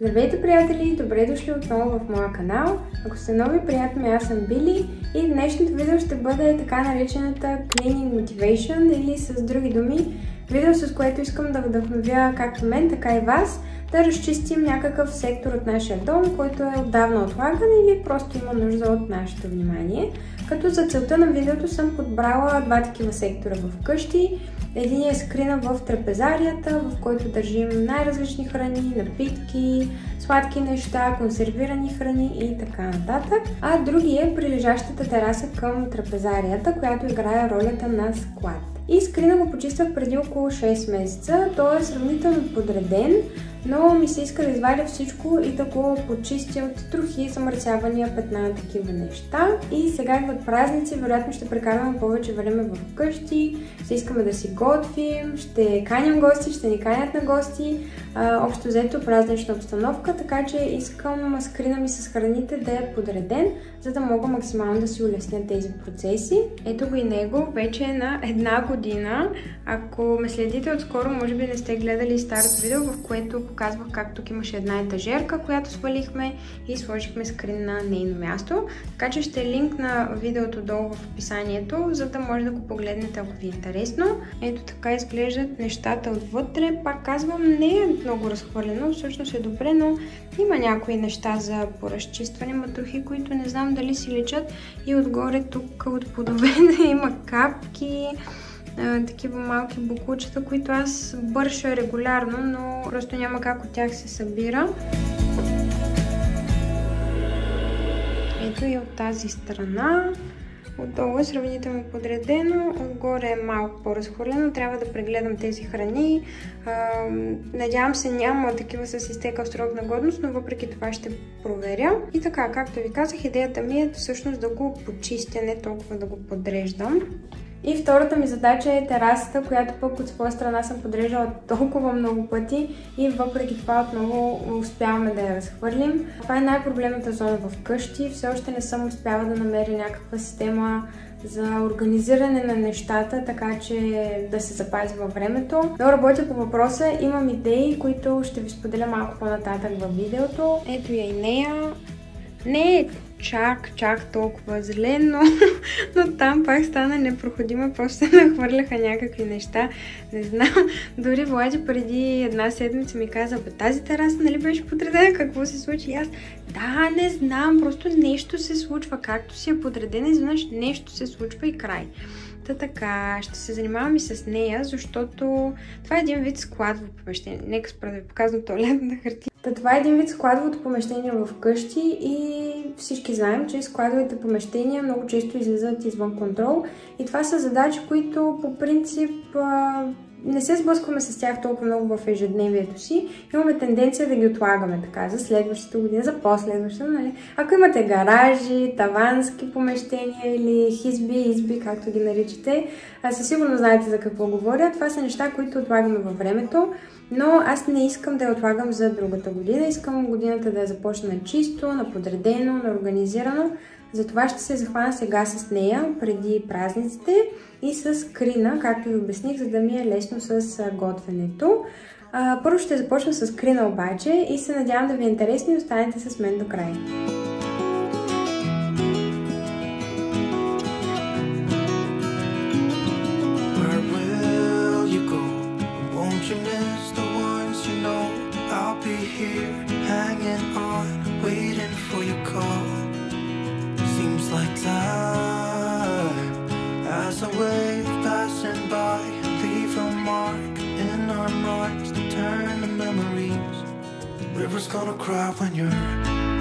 Здравейте, приятели! Добре дошли отново в моя канал. Ако сте нови приятели, аз съм Били и днешното видео ще бъде така наречената Cleaning Motivation, или с други думи видео, с което искам да вдъхновя както мен, така и вас да разчистим някакъв сектор от нашия дом, който е отдавна отлаган или просто има нужда от нашето внимание. Като за целта на видеото съм подбрала два такива сектора в къщи. Единият е скрина в трапезарията, в който държим най-различни храни, напитки, сладки неща, консервирани храни и така нататък. А другият е прилежащата тераса към трапезарията, която играе ролята на склад. И скрина го почиствах преди около 6 месеца. Той е сравнително подреден, но ми се иска да извадя всичко и да го почистя от трохи, замърсявания, петна, такива неща. И сега идват празници, вероятно ще прекарваме повече време вкъщи, ще искаме да си готвим, ще каним гости, ще ни канят на гости. Общо взето празнична обстановка, така че искам скрина ми с храните да е подреден, за да мога максимално да си улесня тези процеси. Ето го и него, вече е на 1 година. Ако ме следите отскоро, може би не сте гледали старото видео, в което показвах как тук имаше една етажерка, която свалихме и сложихме скрин на нейно място. Така че ще линк на видеото долу в описанието, за да може да го погледнете, ако ви е интересно. Ето така изглеждат нещата отвътре. Пак казвам, не е много разхвърлено, всъщност е добре, но има някои неща за поразчистване, има трохи, които не знам дали си личат, и отгоре тук от подове има капки, такива малки букучета, които аз бърша регулярно, но просто няма как от тях се събира. Ето и от тази страна. Отдолу е сравнително подредено, отгоре е малко по-разхвърлено, трябва да прегледам тези храни. Надявам се няма такива с изтекал срок на годност, но въпреки това ще проверя. И така, както ви казах, идеята ми е всъщност да го почистя, не толкова да го подреждам. И втората ми задача е терасата, която пък от своя страна съм подреждала толкова много пъти и въпреки това отново успяваме да я разхвърлим. Това е най-проблемната зона в къщи. Все още не съм успяла да намеря някаква система за организиране на нещата, така че да се запази във времето. Но работя по въпроса, имам идеи, които ще ви споделя малко по-нататък във видеото. Ето я и нея. Не е чак толкова зле, но там пак стана непроходима, просто се нахвърляха някакви неща. Не знам, дори Влади преди 1 седмица ми каза: бе, тази тераса нали беше подредена, какво се случи? И аз: да, не знам, просто нещо се случва, както си е подредена, изведнъж нещо се случва и край. Така, ще се занимавам и с нея, защото това е един вид складово помещение. Нека спра да ви показвам тоалетната хартия. Това е един вид складовото помещение в къщи и всички знаем, че складовите помещения много често излизат извън контрол. И това са задачи, които по принцип не се сблъскваме с тях толкова много в ежедневието си. Имаме тенденция да ги отлагаме така за следващата година, за последващата, нали? Ако имате гаражи, тавански помещения или изби, както ги наричате, със сигурно знаете за какво говоря. Това са неща, които отлагаме във времето, но аз не искам да я отлагам за другата година. Искам годината да я започна чисто, наподредено, наорганизирано. Затова ще се захвана сега с нея преди празниците и с скрина, както ви обясних, за да ми е лесно с готвенето. Първо ще започна с скрина обаче и се надявам да ви е интересно и останете с мен до края. Like time as a wave passing by, leave a mark in our minds to turn to memories. River's gonna cry when you're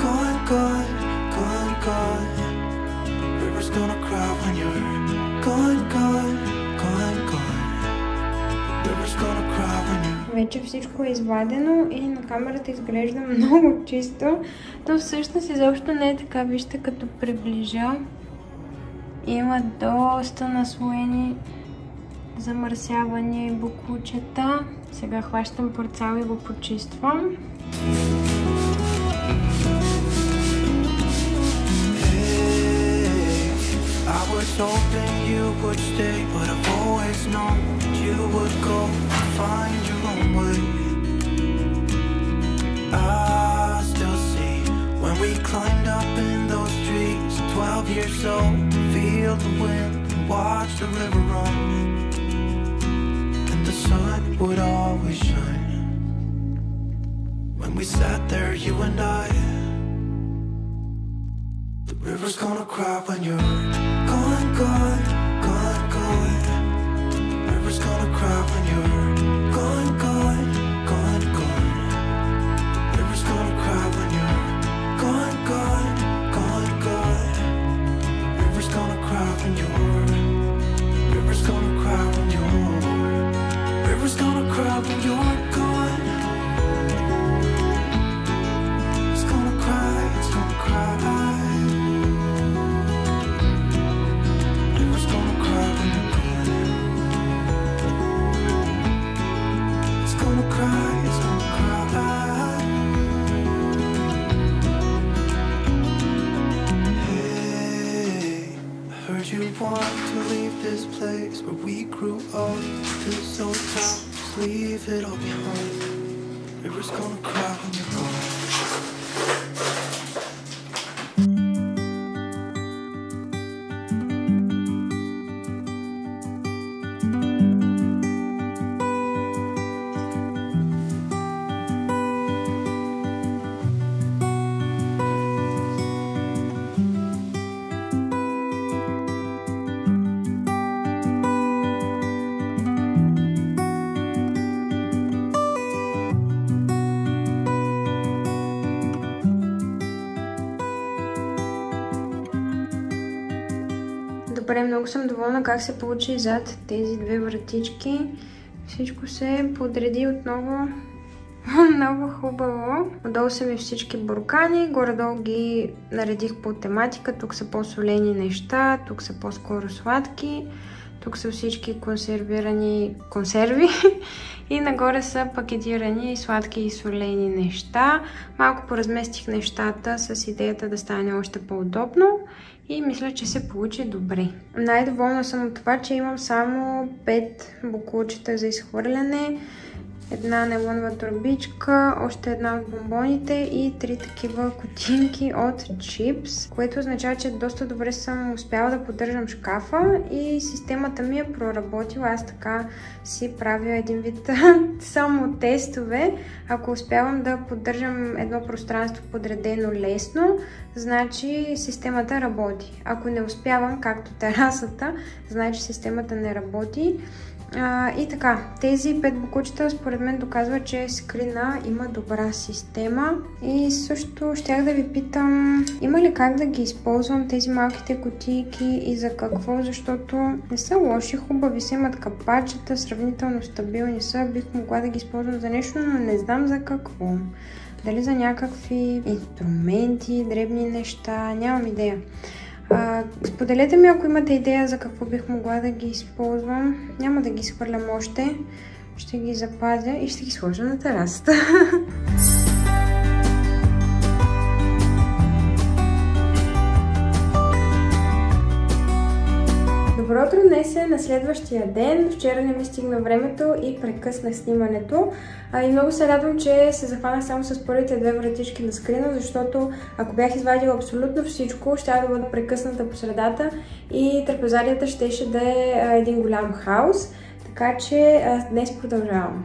gone, gone, gone, gone. River's gonna cry when you're gone, gone, gone, gone. River's gonna cry when you're... Вече всичко е извадено и на камерата изглежда много чисто, но всъщност изобщо не е така. Вижте, като приближа, има доста наслоени замърсявания и букучета. Сега хващам парцал и го почиствам. I was hoping you would stay, but I've always known you would go and find your own way. your soul, feel the wind, watch the river run, and the sun would always shine. When we sat there, you and I, the river's gonna cry when you're gone, gone, gone, gone. The river's gonna cry when you're gone, gone, gone, gone. The river's gonna cry when you're gone, gone, gone, gone. The river's gonna cry when you're, river's gonna cry when you're, river's gonna cry when you're gone. It's gonna cry, it's gonna cry. River's gonna cry when you're gone. It's gonna cry, it's gonna cry. Hey, I heard you want to leave this place where we grew up. This old town, just leave it all behind. River's gonna cry when you're gone. Добре, много съм доволна как се получи зад тези две вратички. Всичко се подреди отново много хубаво. Отдолу са ми всички буркани, горе-долу ги наредих по тематика. Тук са по-солени неща, тук са по-скоро сладки. Тук са всички консервирани консерви и нагоре са пакетирани сладки и солени неща. Малко поразместих нещата с идеята да стане още по-удобно и мисля, че се получи добре. Най-доволна съм от това, че имам само 5 боклучета за изхвърляне, една нейлонова торбичка, още една от бомбоните и 3 такива кутинки от чипс, което означава, че доста добре съм успяла да поддържам шкафа и системата ми е проработила. Аз така си правя един вид само тестове. Ако успявам да поддържам едно пространство подредено лесно, значи системата работи. Ако не успявам, както терасата, значи системата не работи. И така, тези 5 бокучета според мен доказва, че скрина има добра система. И също щях да ви питам, има ли как да ги използвам тези малките кутийки и за какво, защото не са лоши, хубави са, имат капачета, сравнително стабилни са, бих могла да ги използвам за нещо, но не знам за какво. Дали за някакви инструменти, дребни неща, нямам идея. Споделете ми, ако имате идея за какво бих могла да ги използвам. Няма да ги схвърлям още. Ще ги запазя и ще ги сложа на терасата. Добро утро, днес е на следващия ден. Вчера не ми стигна времето и прекъснах снимането. И много се радвам, че се захванах само с първите 2 вратички на скрина, защото ако бях извадила абсолютно всичко, ще да бъда прекъсната по средата и трапезарията щеше да е един голям хаос. Така че днес продължавам.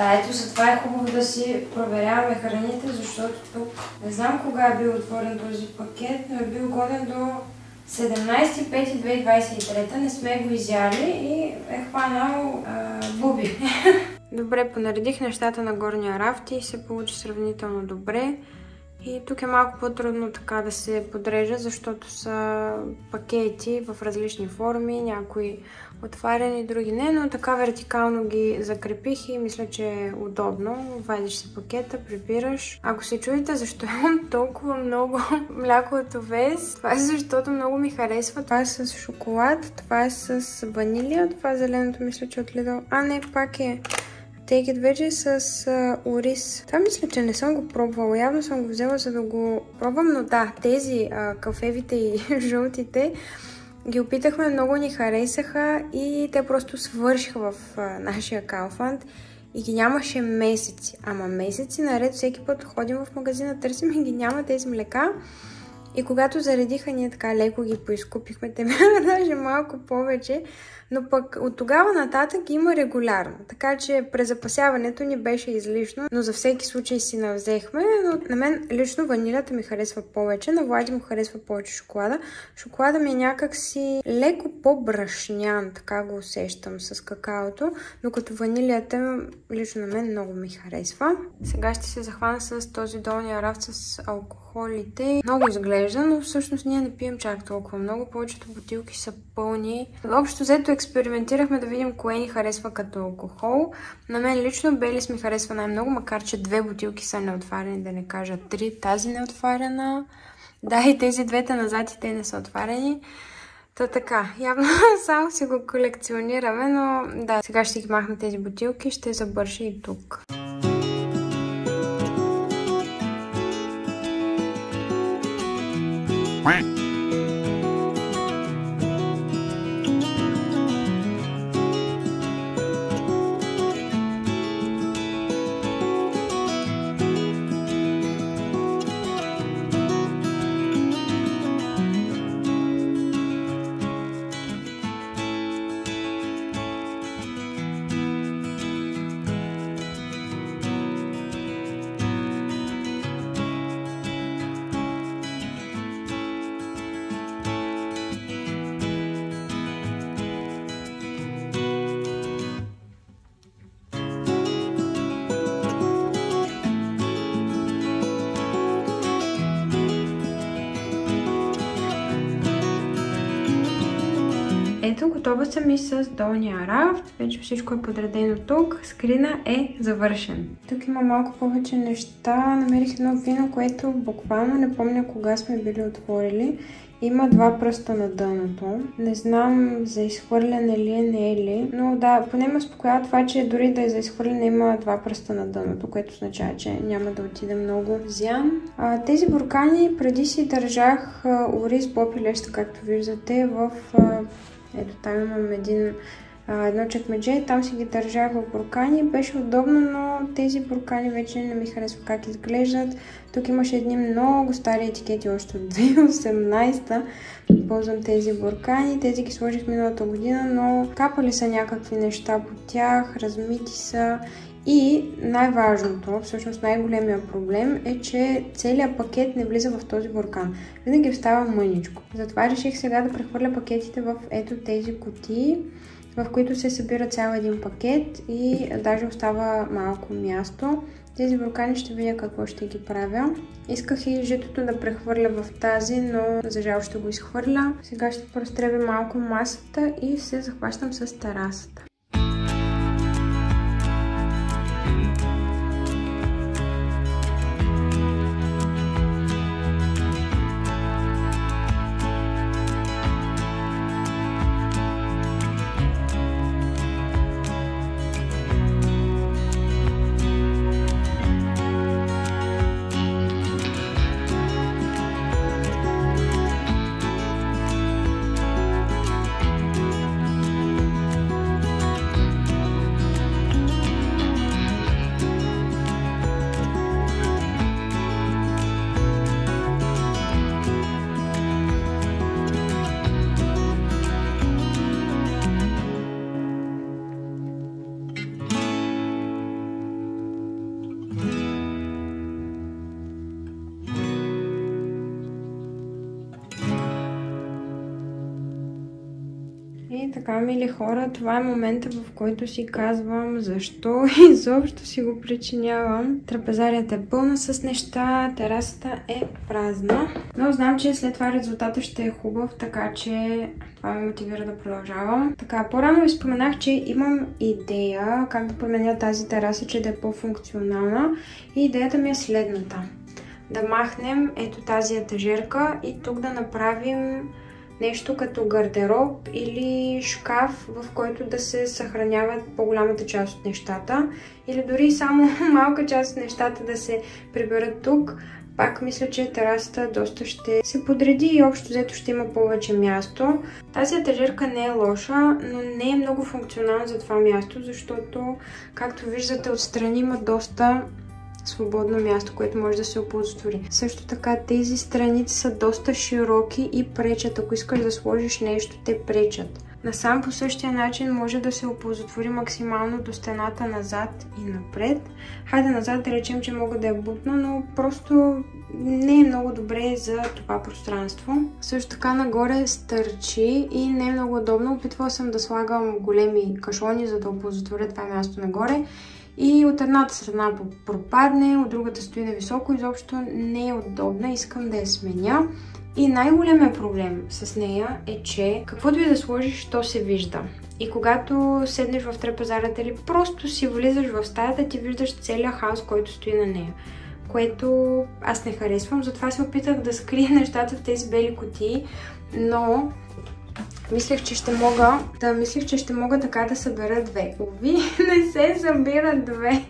Да, ето затова е хубаво да си проверяваме храните, защото тук не знам кога е бил отворен този пакет, но е бил годен до 17.5.2023. Не сме го изяли и е хванал буби. Добре, понаредих нещата на горния рафт и се получи сравнително добре. И тук е малко по-трудно така да се подрежа, защото са пакети в различни форми, някои отваряни, други не, но така вертикално ги закрепих и мисля, че е удобно. Вадиш си пакета, прибираш. Ако се чудите защо имам толкова много мляко от овес, това е защото много ми харесва. Това е с шоколад, това е с ванилия, това е зеленото, мисля, че от Lidl. А не, пак е Take It Veggie с ориз. Това мисля, че не съм го пробвала. Явно съм го взела, за да го пробвам, но да, тези кафевите и жълтите ги опитахме, много ни харесаха и те просто свършиха в нашия Kaufland и ги нямаше месеци. Ама месеци наред всеки път ходим в магазина, търсим и ги няма тези млека. И когато заредиха, ние така леко ги поизкупихме. Те бяха даже малко повече, но пък от тогава нататък има регулярно. Така че презапасяването ни беше излишно, но за всеки случай си навзехме. Но на мен лично ванилията ми харесва повече, на Влади му харесва повече шоколада. Шоколада ми е някак си леко по-брашнян, така го усещам с какаото, но като ванилията лично на мен много ми харесва. Сега ще се захвана с този долния рафт с алкохолите. Много изглежда, но всъщност ние не пием чак толкова много. Повечето бутилки са пълни. Общо взето експериментирахме да видим кое ни харесва като алкохол. На мен лично Белис ми харесва най-много, макар че 2 бутилки са неотварени, да не кажа 3. Тази не е отварена. Да, и тези двете назад и те не са отварени. Та така, явно само си го колекционираме, но да, сега ще ги махна тези бутилки, ще забърша и тук. Ето, готова съм и с долния рафт. Вече всичко е подредено тук. Скрина е завършен. Тук има малко повече неща. Намерих едно вино, което буквално не помня кога сме били отворили. Има 2 пръста на дъното. Не знам за изхвърляне ли е, не е ли. Но да, поне ме успокоява това, че дори да е за изхвърляне има 2 пръста на дъното, което означава, че няма да отиде много зян. Тези буркани преди си държах ориз, боб и леща, както виждате, в... Ето там имам едно чекмедже, там си ги държах в буркани. Беше удобно, но тези буркани вече не ми харесва как изглеждат. Тук имаше едни много стари етикети още от 2018. Ползвам тези буркани. Тези ги сложих миналата година, но капали са някакви неща по тях, размити са. И най-важното, всъщност най-големия проблем е, че целият пакет не влиза в този буркан. Винаги става мъничко. Затова реших сега да прехвърля пакетите в ето тези кутии, в които се събира цял един пакет и даже остава малко място. Тези буркани ще видя какво ще ги правя. Исках и житото да прехвърля в тази, но за жал ще го изхвърля. Сега ще простребя малко масата и се захващам с терасата. И така, мили хора, това е момента, в който си казвам защо изобщо си го причинявам. Трапезарията е пълна с неща, терасата е празна. Но знам, че след това резултатът ще е хубав, така че това ме мотивира да продължавам. Така, по-рано ви споменах, че имам идея как да променя тази тераса, че да е по-функционална. И идеята ми е следната. Да махнем ето тази етажерка и тук да направим нещо като гардероб или шкаф, в който да се съхраняват по-голямата част от нещата. Или дори само малка част от нещата да се приберат тук. Пак мисля, че терасата доста ще се подреди и общо взето ще има повече място. Тази етажерка не е лоша, но не е много функционална за това място, защото, както виждате, отстрани има доста свободно място, което може да се оползотвори. Също така тези страници са доста широки и пречат. Ако искаш да сложиш нещо, те пречат. Насам по същия начин може да се оползотвори максимално до стената назад и напред. Хайде назад да речем, че мога да я бутна, но просто не е много добре за това пространство. Също така нагоре стърчи и не е много удобно. Опитвала съм да слагам големи кашони, за да оползотворя това място нагоре. И от едната страна пропадне, от другата стои на високо, изобщо не е удобна, искам да я сменя. И най-големият проблем с нея е, че каквото и да сложиш, то се вижда. И когато седнеш в трапезарията или просто си влизаш в стаята, ти виждаш целия хаос, който стои на нея. Което аз не харесвам, затова се опитах да скрия нещата в тези бели кутии, но мислех, че ще мога така да събера две. Уви, не се събират две.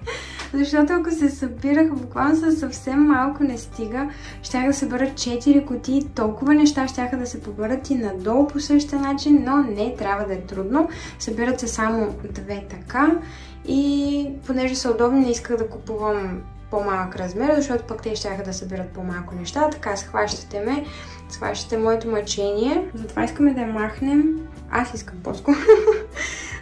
Защото ако се събирах буквално със съвсем малко не стига, щях да събера 4 кутии, толкова неща щяха да се побърят и надолу по същия начин, но не, трябва да е трудно. Събират се само две така и понеже са удобни, не исках да купувам по-малък размер, защото пък те щяха да събират по-малко неща. Така, схващате ме, схващате моето мъчение. Затова искаме да я махнем. Аз искам по-скоро.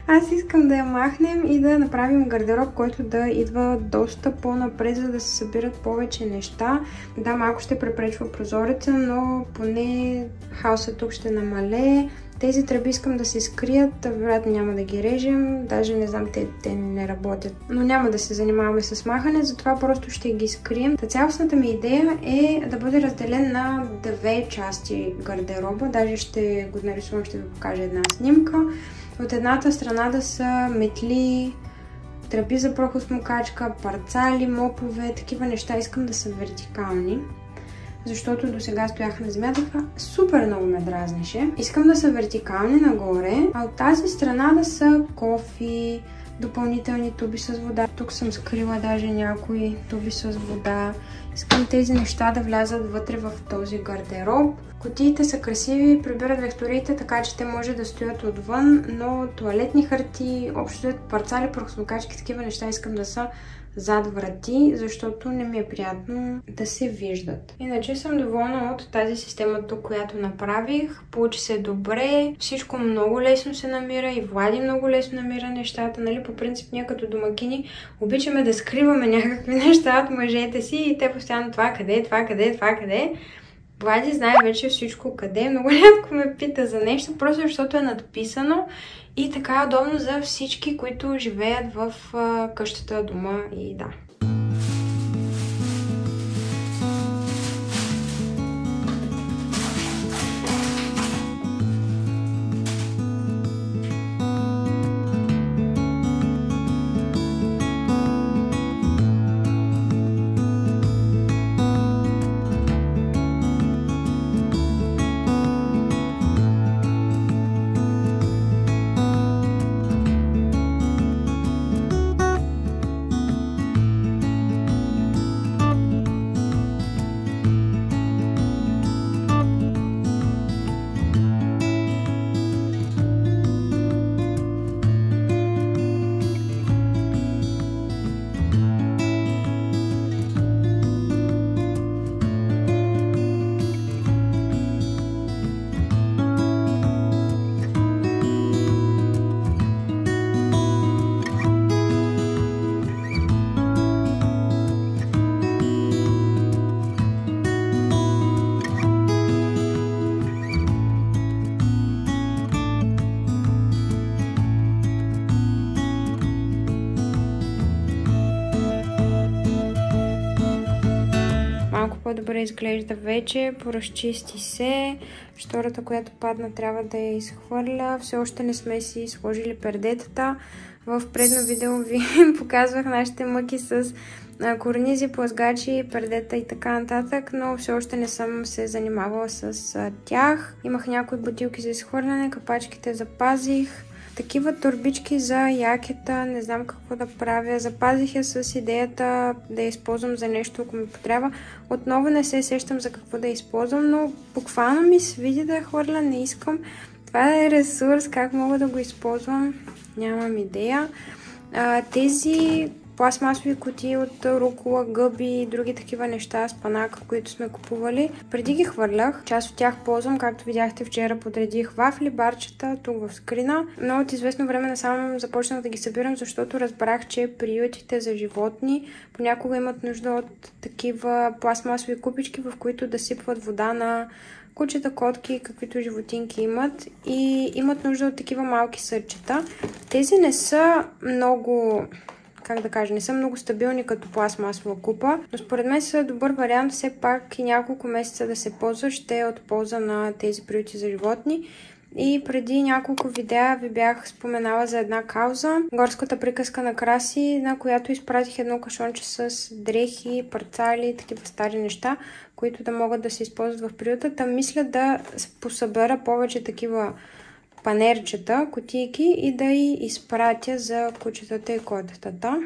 Аз искам да я махнем и да направим гардероб, който да идва доста по-напред, за да се събират повече неща. Да, малко ще препречва прозореца, но поне хаосът тук ще намалее. Тези тръби искам да се скрият, вероятно няма да ги режем, даже не знам, те не работят. Но няма да се занимаваме с махане, затова просто ще ги скрием. Цялостната ми идея е да бъде разделен на две части гардероба, даже ще го нарисувам, ще ви покажа една снимка. От едната страна да са метли, тръби за прахосмокачка, парцали, мопове, такива неща искам да са вертикални. Защото до сега стояха на земята, това супер много ме дразнеше. Искам да са вертикални нагоре, а от тази страна да са кофи, допълнителни туби с вода. Тук съм скрила даже някои туби с вода. Искам тези неща да влязат вътре в този гардероб. Кутиите са красиви, прибират векториите, така че те може да стоят отвън, но тоалетни хартии, общо парцали, прахосмокачки, такива неща искам да са зад врати, защото не ми е приятно да се виждат. Иначе съм доволна от тази система тук, която направих. Получи се добре, всичко много лесно се намира и Влади много лесно намира нещата. Нали? По принцип ние като домакини обичаме да скриваме някакви неща от мъжете си и те постоянно това къде, това къде, това къде. Влади знае вече всичко къде. Много рядко ме пита за нещо, просто защото е надписано и така е удобно за всички, които живеят в къщата, дома и да. по-добре изглежда вече. Поразчисти се. Штората, която падна, трябва да я изхвърля. Все още не сме си сложили пердетата. В предно видео ви показвах нашите мъки с корнизи, плъзгачи, пердета и така нататък, но все още не съм се занимавала с тях. Имах някои бутилки за изхвърляне, капачките запазих. Такива торбички за якета, не знам какво да правя. Запазих я с идеята да я използвам за нещо, ако ми потрябва. Отново не се сещам за какво да я използвам, но буквално ми свиди да я хвърля, не искам. Това е ресурс, как мога да го използвам, нямам идея. Тези пластмасови кутии от рукола, гъби и други такива неща, спанака, които сме купували. Преди ги хвърлях, част от тях ползвам, както видяхте вчера, подредих вафли, барчета тук в скрина, но от известно време насам започнах да ги събирам, защото разбрах, че приютите за животни понякога имат нужда от такива пластмасови купички, в които да сипват вода на кучета, котки, каквито животинки имат, и имат нужда от такива малки сърчета. Тези не са много, как да кажа, не са много стабилни като пластмасова купа, но според мен са добър вариант все пак и няколко месеца да се ползва, ще е от полза на тези приюти за животни. И преди няколко видеа ви бях споменала за една кауза, горската приказка на Краси, на която изпратих едно кашонче с дрехи, парцали, такива стари неща, които да могат да се използват в приюта. Там мисля да посъбера повече такива панерчета, кутийки и да ги изпратя за кучетата и котетата.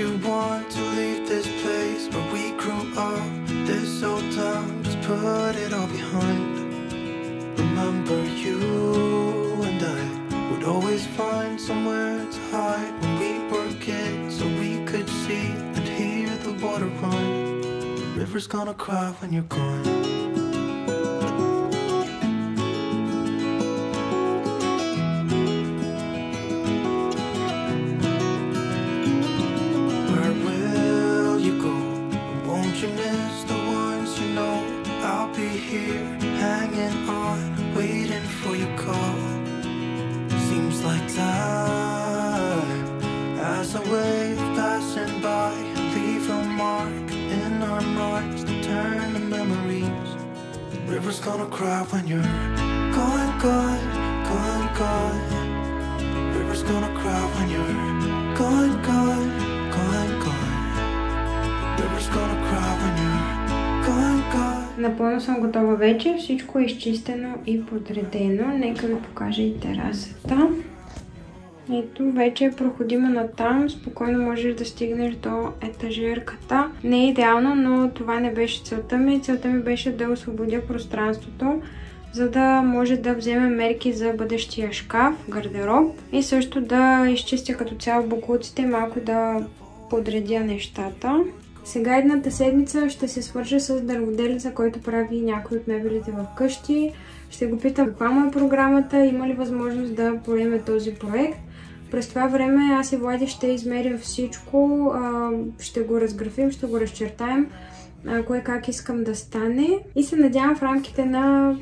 You want to leave this place where we grew up, this old town, just put it all behind. Remember you and I would always find somewhere to hide when we were kids, so we could see and hear the water run. The river's gonna cry when you're gone. Hanging on, waiting for your call. Seems like time as a wave passing by, leave a mark in our minds to turn to memories. The river's gonna cry when you're gone, gone, gone, gone. The river's gonna cry when you're gone, gone, gone, gone. The river's gonna cry when you're gone, gone. Напълно съм готова вече, всичко е изчистено и подредено. Нека ви покажа и терасата. Ето, вече е проходимо натам, спокойно можеш да стигнеш до етажерката. Не е идеално, но това не беше целта ми. Целта ми беше да освободя пространството, за да може да вземем мерки за бъдещия шкаф, гардероб и също да изчистя като цяло боклуците и малко да подредя нещата. Сега едната седмица ще се свържа с дърводелица, който прави някои от мебелите в къщи. Ще го питам каква му е програмата, има ли възможност да поеме този проект. През това време аз и Влади ще измерим всичко, ще го разграфим, ще го разчертаем, кое как искам да стане. И се надявам в рамките на,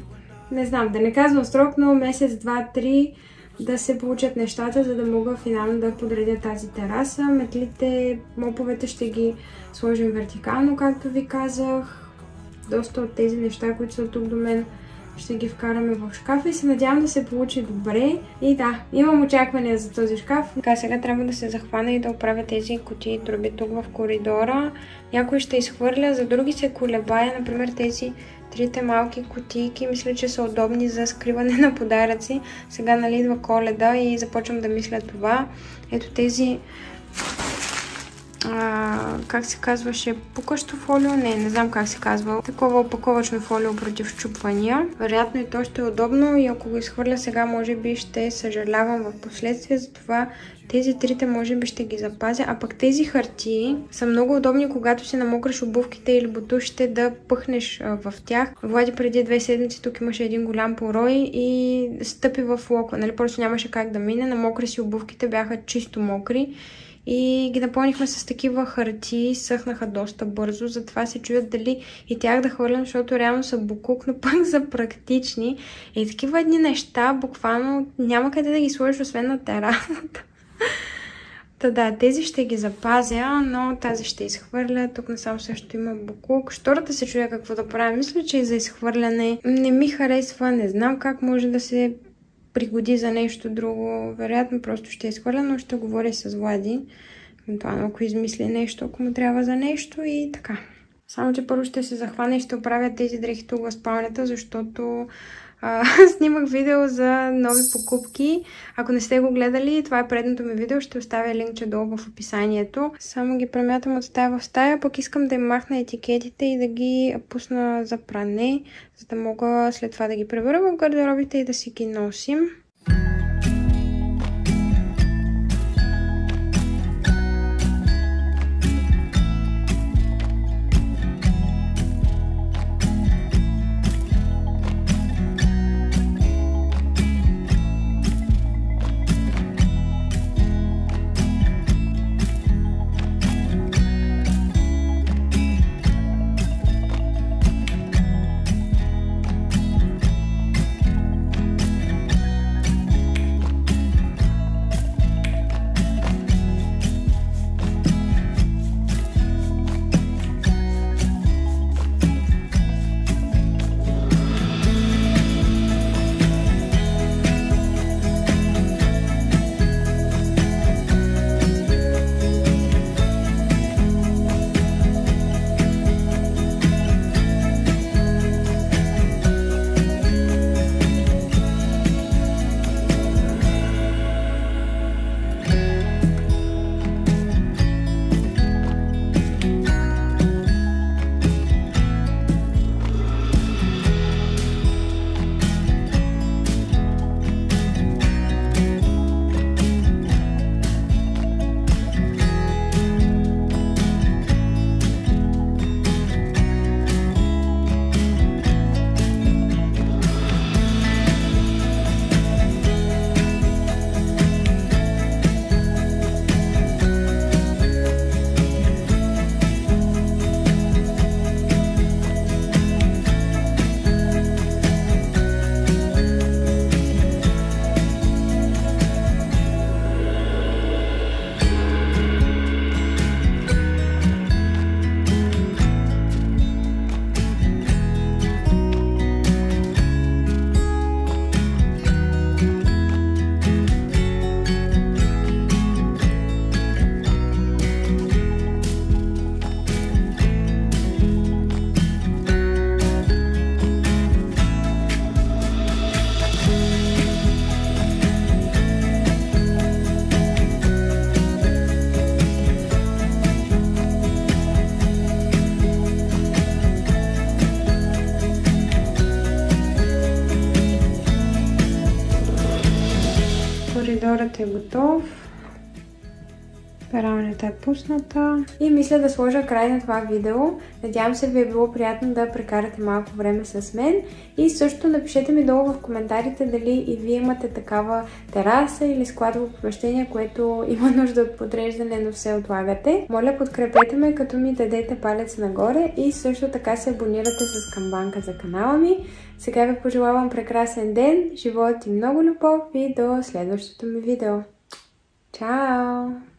не знам, да не казвам срок, но месец, 2, 3 да се получат нещата, за да мога финално да подредя тази тераса. Метлите, моповете ще ги сложим вертикално, както ви казах. Доста от тези неща, които са тук до мен, ще ги вкараме в шкафа и се надявам да се получи добре. И да, имам очаквания за този шкаф. Така, сега трябва да се захвана и да оправя тези кутии и труби тук в коридора. Някои ще изхвърля, за други се колебая. Например, тези трите малки кутийки, мисля, че са удобни за скриване на подаръци. Сега, нали, идва Коледа и започвам да мисля това. Ето тези как се казваше, пукащо фолио, не знам как се казва, такова опаковачно фолио против счупвания. Вероятно и то ще е удобно и ако го изхвърля сега, може би ще съжалявам в последствие, затова тези трите може би ще ги запазя, а пък тези хартии са много удобни, когато си намокриш обувките или бутушите да пъхнеш в тях. Влади преди 2 седмици тук имаше един голям порой и стъпи в лока, нали, просто нямаше как да мине, намокри си обувките, бяха чисто мокри. И ги напълнихме с такива хартии, съхнаха доста бързо, затова се чудят дали и тях да хвърлям, защото реално са букук, но пък са практични. И такива едни неща, буквално няма къде да ги сложиш, освен на терасата. Да, тези ще ги запазя, но тази ще изхвърля. Тук насам също има букук. Штората се чудя какво да правя. Мисля, че и за изхвърляне не ми харесва, не знам как може да се пригоди за нещо друго. Вероятно просто ще изхвърля, но ще говоря с Влади. Евентуално ако измисли нещо, ако му трябва за нещо и така. Само, че първо ще се захвана и ще оправя тези дрехи тук в спалнята, защото снимах видео за нови покупки. Ако не сте го гледали, това е предното ми видео. Ще оставя линкче долу в описанието. Само ги премятам от стая в стая, пък искам да им махна етикетите и да ги пусна за пране, за да мога след това да ги превърна в гардеробите и да си ги носим. Коридорът е готов. Пералнята е пусната. И мисля да сложа край на това видео. Надявам се ви е било приятно да прекарате малко време с мен. И също напишете ми долу в коментарите дали и вие имате такава тераса или складово помещение, което има нужда от подреждане, но все отлагате. Моля, подкрепете ме, като ми дадете палец нагоре и също така се абонирате с камбанка за канала ми. Сега ви пожелавам прекрасен ден, живот и много любов и до следващото ми видео. Чао!